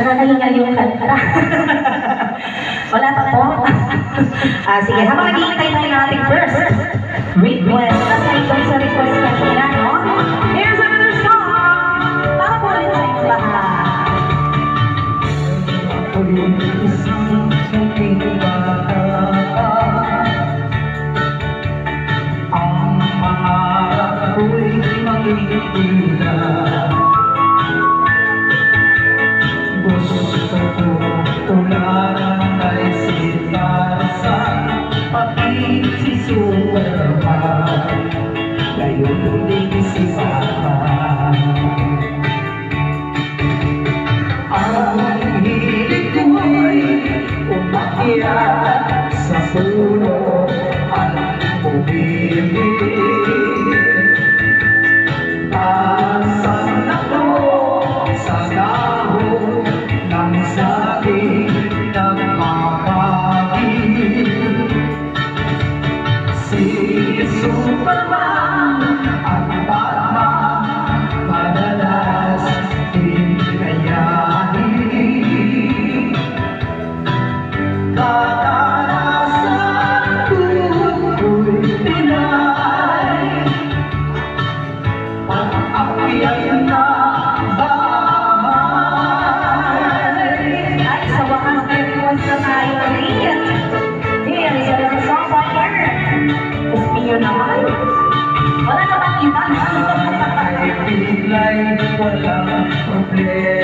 Nakakahingal yung kanta. Wala pa po. Sige, habang nag-iintay tayo ng ating first request. Nasa itong sa request kanina, no? Here's another song. Para po ulit sa inyong lahat. Ang pangarap ko'y magigila. Gusto ko tularan ay si Tarzan, pati si Superman, ngayon din si Batman. Ang hilig ko'y umakyat sa puno at bumili. Tasan ako sa dahon ng saging ng mapagin. Si Superman at Batman madalas hinayahin. Kadalasan ko'y tinay pag-akyat na bahay. Ay, sa wakas na request na tayo ulit. Here is another song by her. Espino naman. Wala na bang iba? Ay pilay walang problema.